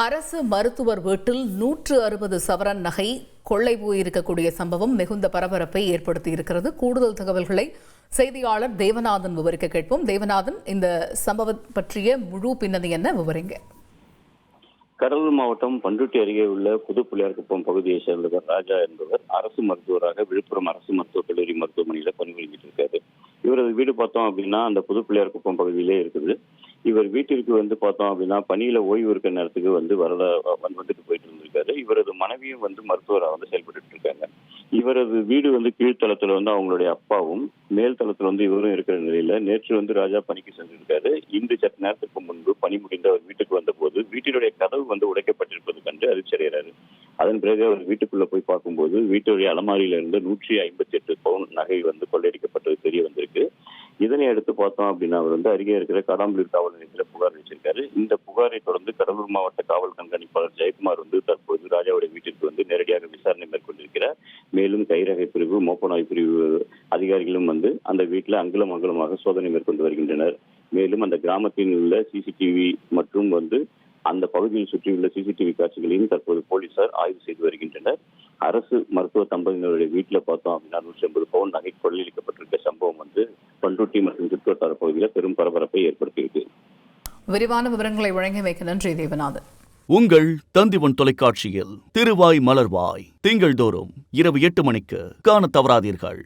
அரசு மருத்துவர் வீட்டில் 160 சவரன் நகை கொள்ளை போயிருக்கக்கூடிய சம்பவம் மிகுந்த பரபரப்பை ஏற்படுத்தியிருக்கிறது. கூடுதல் தகவல்களை செய்தியாளர் தேவநாதன் விவரிக்க கேட்போம். தேவநாதன், இந்த சம்பவம் பற்றிய முழு பின்னணி என்ன, விவரிங்க. கடலூர் மாவட்டம் பண்ருட்டி அருகே உள்ள புது பிள்ளையார்குப்பம் பகுதியை சேர்ந்தவர் ராஜா என்பவர் அரசு மருத்துவராக விழுப்புரம் அரசு மருத்துவக் கல்லூரி மருத்துவமனையில பணிபுரிஞ்சிட்டு இருக்காரு. இவரது வீடு பார்த்தோம் அப்படின்னா அந்த புது பிள்ளையார்குப்பம் பகுதியிலே இருக்குது. இவர் வீட்டிற்கு பார்த்தோம் அப்படின்னா பணியில ஓய்வு இருக்கிற நேரத்துக்கு வந்துட்டு போயிட்டு இருந்திருக்காரு. இவரது மனைவியும் மருத்துவராக செயல்பட்டு இருக்காங்க. இவரது வீடு கீழ்த்தளத்துல அவங்களுடைய அப்பாவும் மேல் தளத்துல இவரும் இருக்கிற நிலையில நேற்று ராஜா பணிக்கு சென்றிருக்காரு. இன்று சற்று நேரத்துக்கு முன்பு பணி முடிந்து அவர் வீட்டுக்கு வந்த போது வீட்டினுடைய கதவு உடைக்கப்பட்டிருப்பது கண்டு அதிர்ச்சி அடைகிறாரு. அதன் பிறகு அவர் வீட்டுக்குள்ள போய் பார்க்கும்போது வீட்டுடைய அலமாரியில இருந்து 158 பவுன் நகை கொள்ளையடிக்கப்பட்டது தெரிய வந்திருக்கு. இதனை அடுத்து பார்த்தோம் அப்படின்னா அவர் அருகே இருக்கிற காடாம்பலூர் காவல் நிலையத்தில் புகார் அளிச்சிருக்காரு. இந்த புகாரை தொடர்ந்து கடலூர் மாவட்ட காவல் கண்காணிப்பாளர் ஜெயக்குமார் தற்போது ராஜாவுடைய வீட்டிற்கு நேரடியாக விசாரணை மேற்கொண்டிருக்கிறார். மேலும் கைரகை பிரிவு, மோப்பநாய் பிரிவு அதிகாரிகளும் அந்த வீட்டில் அங்குலம் அங்குலமாக சோதனை மேற்கொண்டு வருகின்றனர். மேலும் அந்த கிராமத்தில் உள்ள சிசிடிவி மற்றும் அந்த பகுதியில் சுற்றியுள்ள சிசிடிவி காட்சிகளையும் தற்போது போலீசார் ஆய்வு செய்து வருகின்றனர். அரசு மருத்துவ தம்பதியினருடைய வீட்டில் பார்த்தோம் அப்படின்னா 150 பவுன் நகை கொள்ளையடிக்கப்பட்டிருக்க சம்பவம் பண்ருட்டி மற்றும் சுற்றுவட்டார பகுதியில் பெரும் பரபரப்பை ஏற்படுத்தியிருக்கு. விரிவான விவரங்களை வழங்கியமைக்கு நன்றி தேவநாதன். உங்கள் தந்திவன் தொலைக்காட்சியில் திருவாய் மலர்வாய் திங்கள்தோறும் இரவு 8 மணிக்கு காண தவறாதீர்கள்.